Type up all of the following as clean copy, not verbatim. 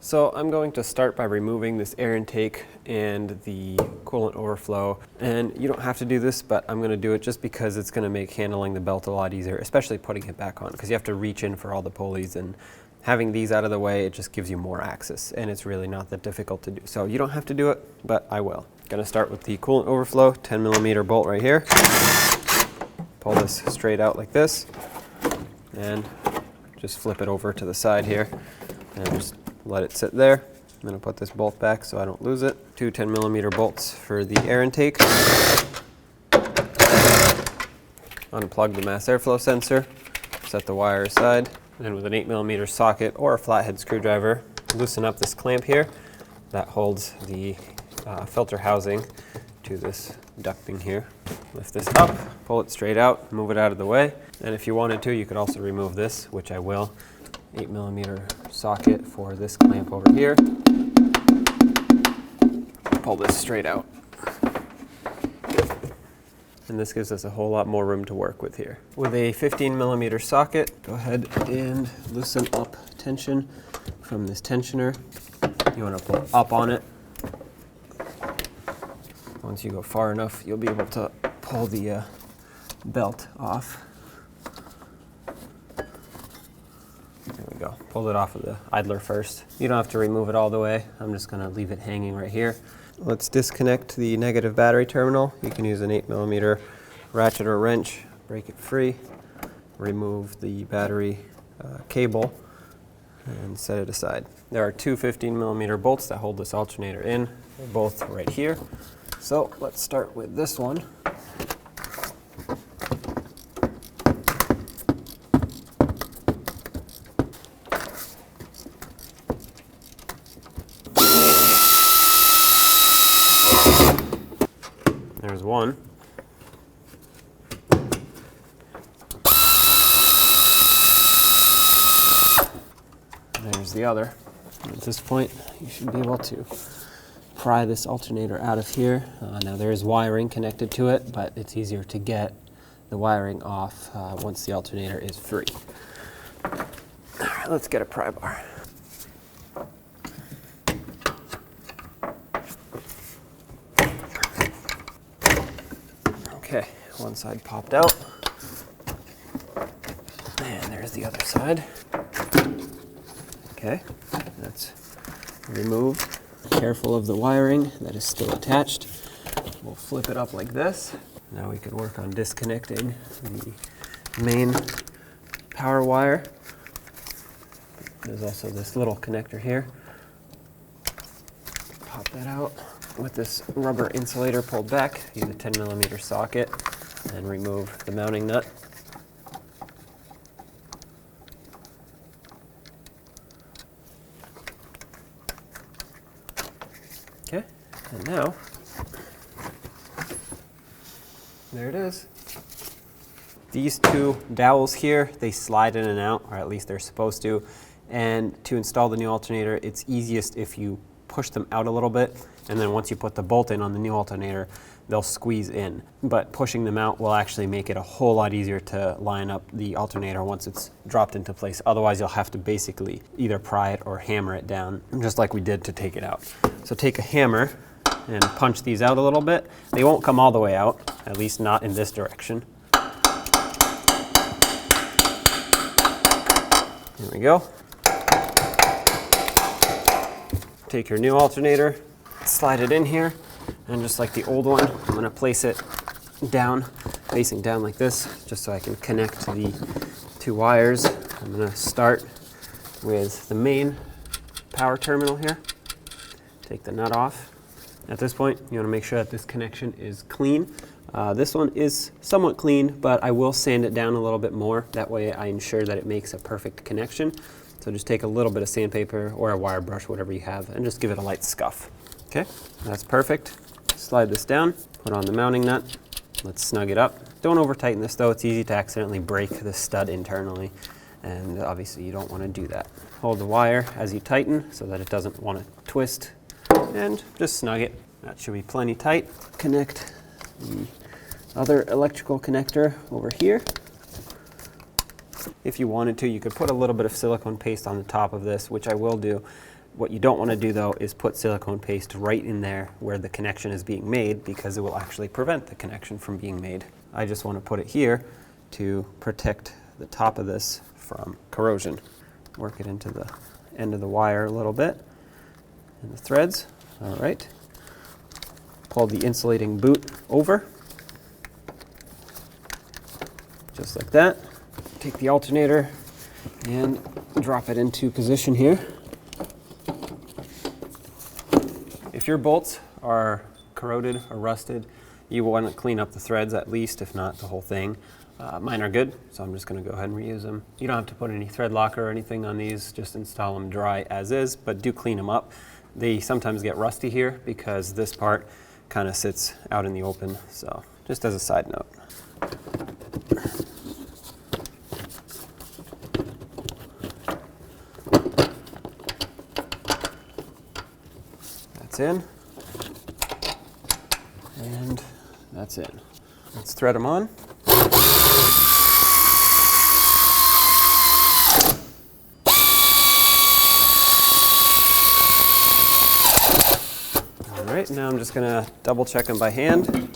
So I'm going to start by removing this air intake and the coolant overflow. And you don't have to do this, but I'm going to do it just because it's going to make handling the belt a lot easier, especially putting it back on, because you have to reach in for all the pulleys, and having these out of the way, it just gives you more access, and it's really not that difficult to do. So you don't have to do it, but I will. Going to start with the coolant overflow, 10mm bolt right here. Pull this straight out like this, and just flip it over to the side here, and just let it sit there. I'm going to put this bolt back so I don't lose it. Two 10mm bolts for the air intake. Unplug the mass airflow sensor, set the wire aside, and with an 8mm socket or a flathead screwdriver, loosen up this clamp here that holds the filter housing to this ducting here. Lift this up, pull it straight out, move it out of the way, and if you wanted to, you could also remove this, which I will. 8mm socket for this clamp over here. Pull this straight out. And this gives us a whole lot more room to work with here. With a 15mm socket, go ahead and loosen up tension from this tensioner. You want to pull up on it. Once you go far enough, you'll be able to pull the belt off. There we go. Pull it off of the idler first. You don't have to remove it all the way. I'm just going to leave it hanging right here. Let's disconnect the negative battery terminal. You can use an 8mm ratchet or wrench, break it free, remove the battery cable, and set it aside. There are two 15mm bolts that hold this alternator in. They're both right here. So let's start with this one. There's one. There's the other. At this point, you should be able to pry this alternator out of here. Now there is wiring connected to it, but it's easier to get the wiring off once the alternator is free. All right, let's get a pry bar. Okay, one side popped out, and there's the other side. Okay, that's removed. Careful of the wiring that is still attached. We'll flip it up like this. Now we can work on disconnecting the main power wire. There's also this little connector here. Pop that out. With this rubber insulator pulled back, use a 10mm socket and remove the mounting nut. Okay, and now, there it is. These two dowels here, they slide in and out, or at least they're supposed to. And to install the new alternator, it's easiest if you push them out a little bit, and then once you put the bolt in on the new alternator, they'll squeeze in. But pushing them out will actually make it a whole lot easier to line up the alternator once it's dropped into place. Otherwise, you'll have to basically either pry it or hammer it down, just like we did to take it out. So take a hammer and punch these out a little bit. They won't come all the way out, at least not in this direction. There we go. Take your new alternator, slide it in here, and just like the old one, I'm going to place it down, facing down like this, just so I can connect the two wires. I'm going to start with the main power terminal here. Take the nut off. At this point, you want to make sure that this connection is clean. This one is somewhat clean, but I will sand it down a little bit more. That way I ensure that it makes a perfect connection. So just take a little bit of sandpaper or a wire brush, whatever you have, and just give it a light scuff. Okay, that's perfect. Slide this down, put on the mounting nut. Let's snug it up. Don't over tighten this though, it's easy to accidentally break the stud internally, and obviously you don't want to do that. Hold the wire as you tighten so that it doesn't want to twist, and just snug it. That should be plenty tight. Connect the other electrical connector over here. If you wanted to, you could put a little bit of silicone paste on the top of this, which I will do. What you don't want to do though is put silicone paste right in there where the connection is being made, because it will actually prevent the connection from being made. I just want to put it here to protect the top of this from corrosion. Work it into the end of the wire a little bit and the threads. All right. Pull the insulating boot over, just like that. Take the alternator and drop it into position here. If your bolts are corroded or rusted, you will want to clean up the threads at least, if not the whole thing. Mine are good, so I'm just going to go ahead and reuse them. You don't have to put any thread locker or anything on these, just install them dry as is, but do clean them up. They sometimes get rusty here because this part kind of sits out in the open, so just as a side note. That's in, and that's in. Let's thread them on. All right, now I'm just gonna double check them by hand.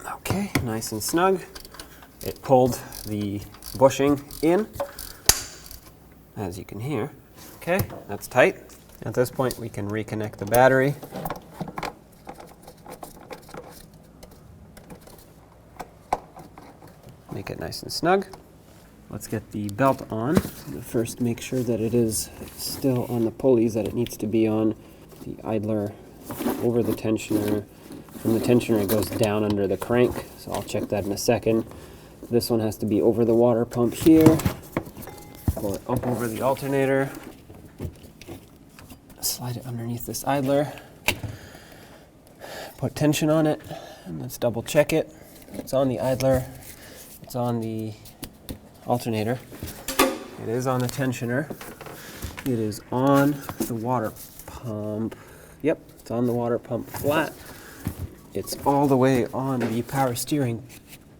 Okay, nice and snug. It pulled the bushing in, as you can hear. Okay, that's tight. At this point, we can reconnect the battery. Make it nice and snug. Let's get the belt on. First, make sure that it is still on the pulleys that it needs to be on. The idler over the tensioner. From the tensioner, it goes down under the crank, so I'll check that in a second. This one has to be over the water pump here. Pull it up over the alternator. Slide it underneath this idler. Put tension on it, and let's double check it. It's on the idler. It's on the alternator. It is on the tensioner. It is on the water pump. Yep, it's on the water pump flat. It's all the way on the power steering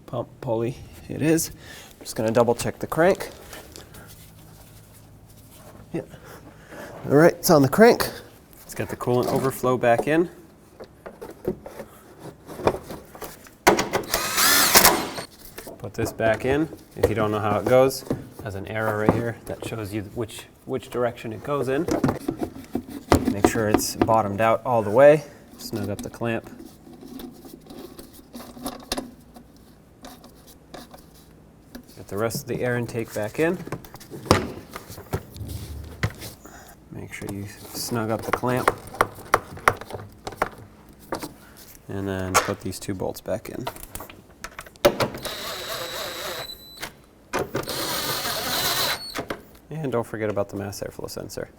pump pulley. It is. I'm just going to double check the crank. Yeah. All right, it's on the crank. Let's get the coolant overflow back in. Put this back in. If you don't know how it goes, there's an arrow right here that shows you which direction it goes in. Make sure it's bottomed out all the way. Snug up the clamp. Get the rest of the air intake back in. Make sure you snug up the clamp. And then put these two bolts back in. And don't forget about the mass airflow sensor.